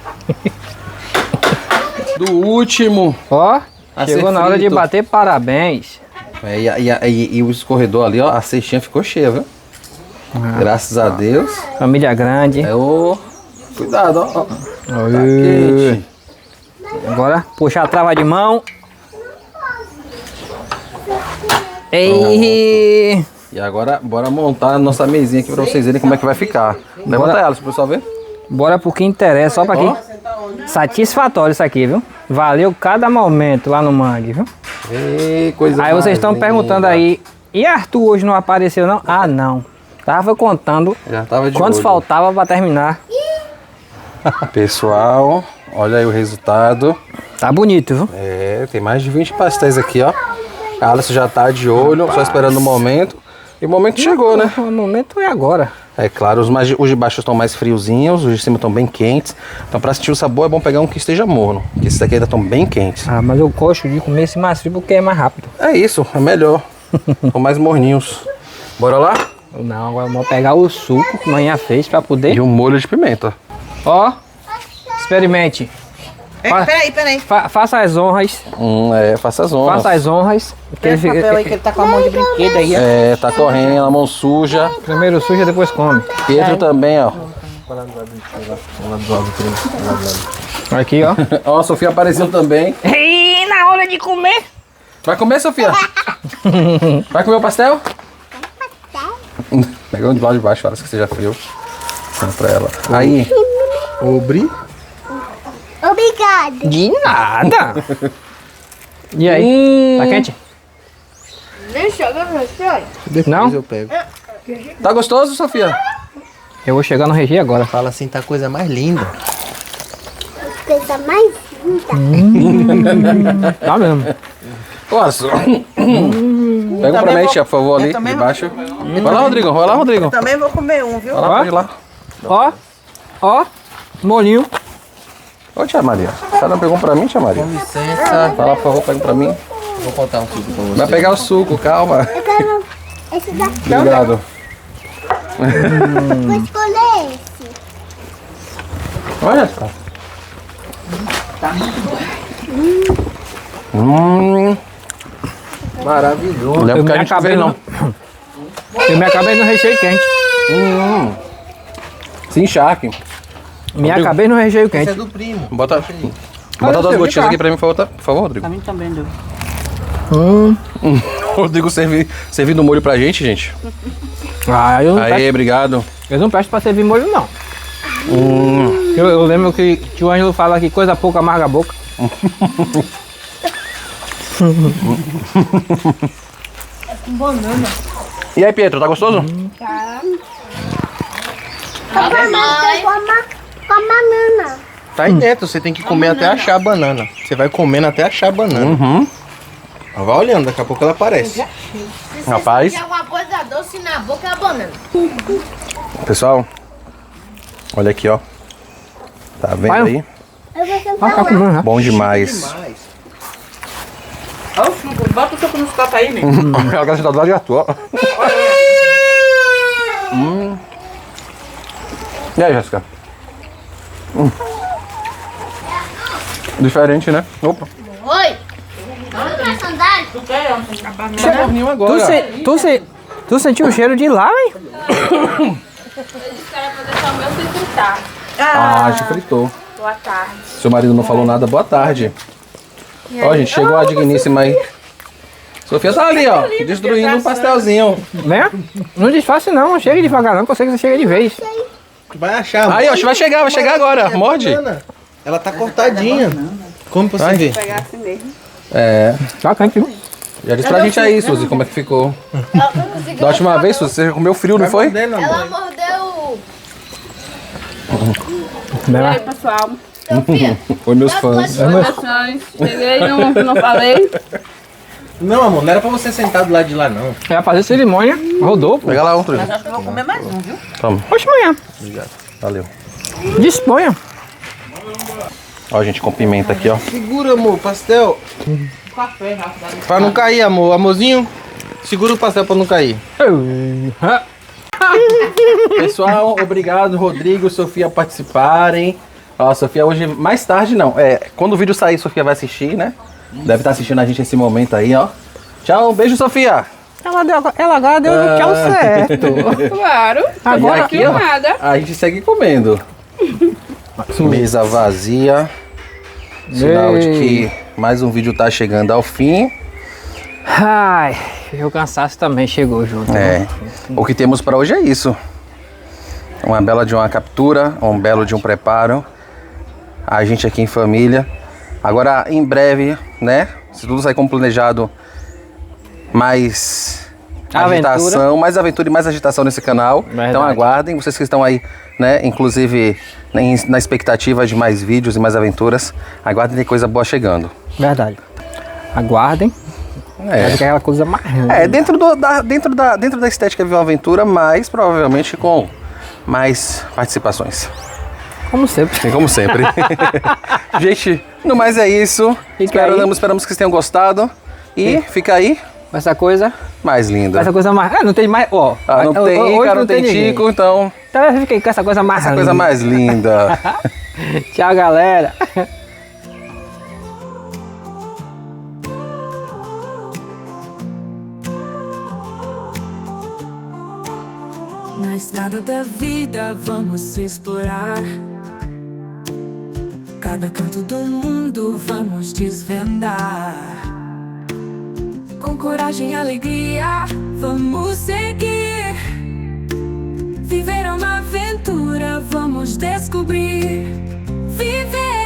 Do último. Ó, A chegou ser na hora de frito. bater parabéns. É, e o escorredor ali, ó, a cestinha ficou cheia, viu? Graças a Deus. Família grande. É o... Cuidado, ó. Tá Aê. quente. Agora, puxar a trava de mão. Ei! E agora, bora montar a nossa mesinha aqui pra vocês verem como é que vai ficar. Levanta ela, pro pessoal ver. Bora pro que interessa, só pra quem. Satisfatório isso aqui, viu? Valeu cada momento lá no mangue, viu? Ei, coisa Aí vocês mais estão linda. perguntando aí, e Arthur hoje não apareceu não? Ah, não. Tava contando Já tava de quantos olho. faltava pra terminar. Pessoal, olha aí o resultado. Tá bonito, viu? É, tem mais de 20 pastéis aqui, ó. A Alice já tá de olho, só esperando o momento. E o momento chegou, né? O momento é agora. É claro, os de baixo estão mais friozinhos, os de cima estão bem quentes. Então pra sentir o sabor é bom pegar um que esteja morno, porque esses aqui ainda estão bem quentes. Ah, mas eu gosto de comer esse mais frio porque é mais rápido. É isso, é melhor. Estão mais morninhos. Bora lá? Não, agora vamos pegar o suco que a manhã fez pra poder... E um molho de pimenta. Ó, experimente. Peraí. Faça as honras. Faça as honras. Faça as honras. Porque Tem esse papel aí que ele tá com a mão de brinquedo aí, ó. É, tá correndo, a mão suja. Primeiro suja, depois come. Pedro também, ó. Aqui, ó. Ó, a Sofia apareceu também. E na hora de comer. Vai comer, Sofia? Vai comer o pastel? Pega um de lá de baixo, olha que seja frio. Sendo pra ela. Aí. Obre. Obrigada. De nada. E aí? Tá quente? Deixa eu ver, Não? Eu pego. Tá gostoso, Sofia? Eu vou chegar no Regi agora. Fala assim, tá a coisa mais linda. Coisa mais linda. Tá mesmo. Nossa. Pega um pra mim, tia, por favor, ali, de baixo. Vai lá, Rodrigo. Vai lá, Rodrigo. Também vou comer um, viu? Vai lá, pode ir lá. Ó, molinho. Ô, tia Maria. Você não pegou um pra mim, tia Maria? Com licença. Vai lá, por favor, pega um pra mim. Vou contar um tudo pra você. Vai pegar o suco, calma. Eu quero esse daqui. Obrigado. Vou escolher esse. Olha só. Maravilhoso. Não é Eu porque me a gente acabei fez, não. Eu me acabei no recheio quente. Se encharque. Me acabei no recheio Esse é quente. do primo. Bota Olha, duas seu, gotinhas vem cá. aqui pra mim, por favor, Rodrigo. Pra mim também deu. Rodrigo servindo molho pra gente, gente. Ah, eu não, Aê, obrigado. eu não peço pra servir molho, não. Eu lembro que tio Ângelo fala que coisa pouca amarga a boca. E aí, Pietro, tá gostoso? Com a banana. Tá aí dentro, você tem que comer até achar a banana. Você vai comendo até achar a banana. Vai olhando, daqui a pouco ela aparece. Rapaz, alguma coisa doce na boca é a banana. pessoal, olha aqui, ó. Tá vendo Vai. aí? Eu vou sentar Ah, tá comendo, né? Bom demais. Olha o suco, bota o suco nos copos aí, né? Ela quer sentar do lado de Arthur, ó. E aí, Jéssica? Diferente, né? Opa. Oi! Vamos pra sandália? Morninho agora. Tu sentiu o cheiro de lá, hein? Ah, já fritou. Boa tarde. Seu marido não falou nada, boa tarde. Ó, gente, chegou a digníssima aí. Sofia tá ali, ó, destruindo um pastelzinho. Né? Não disfarce não, chega devagar não, que eu sei que você chega de vez. Vai achar. Aí, ó, vai chegar agora. Morde. Banana. Ela tá cortadinha. Come pra você Vai. ver. Pegar assim mesmo. É, Tá quente, viu? já disse pra gente aí, Suzy, como é que ficou. Da última vez, Suzy, você já comeu frio, não foi? Mordendo, amor. Ela mordeu. E aí, pessoal? Sofia, Foi meus fãs. Saudações. Cheguei, não falei. Não, amor, não era pra você sentar do lado de lá, não. É fazer cerimônia, rodou, pô. Pega lá outro. Acho que eu vou comer mais um, viu? Toma, Oxe, manhã. valeu. Disponha. Ó, gente, com pimenta aqui, ó. Segura, amor, o pastel. Pra não cair, amor. Amorzinho, segura o pastel pra não cair. Pessoal, obrigado, Rodrigo, Sofia, participarem. Ó, Sofia hoje, mais tarde não. Quando o vídeo sair, Sofia vai assistir, né? Deve estar assistindo a gente nesse momento aí, ó. Tchau, beijo, Sofia. Ela agora deu um tchau certo. Claro. Agora E aqui, ó, Nada. a gente segue comendo. Mesa vazia. Sinal de que mais um vídeo tá chegando ao fim. Ai, o cansaço também chegou junto. É. O que temos para hoje é isso. Uma bela de uma captura, um belo de um preparo. A gente aqui em família. Agora, em breve, né? Se tudo sair como planejado, mais agitação, mais aventura e mais agitação nesse canal. Verdade. Então aguardem, vocês que estão aí, né? Inclusive na expectativa de mais vídeos e mais aventuras. Aguardem, tem coisa boa chegando. Verdade. Aguardem. Mas aquela coisa mais. Dentro da estética Viva uma Aventura, mas provavelmente com mais participações. Como sempre. Como sempre. Gente, no mais é isso. Esperamos que vocês tenham gostado. E fica aí Essa coisa. mais linda. Essa coisa mais. Ah, não tem mais. Ó. Não tem hoje Ícaro, não tem ninguém. Tico, então Então eu fiquei com essa coisa mais. essa coisa mais linda. Tchau, galera. Na estrada da vida vamos explorar cada canto do mundo, vamos desvendar. Com coragem e alegria, vamos seguir. Viver uma aventura, vamos descobrir. Viver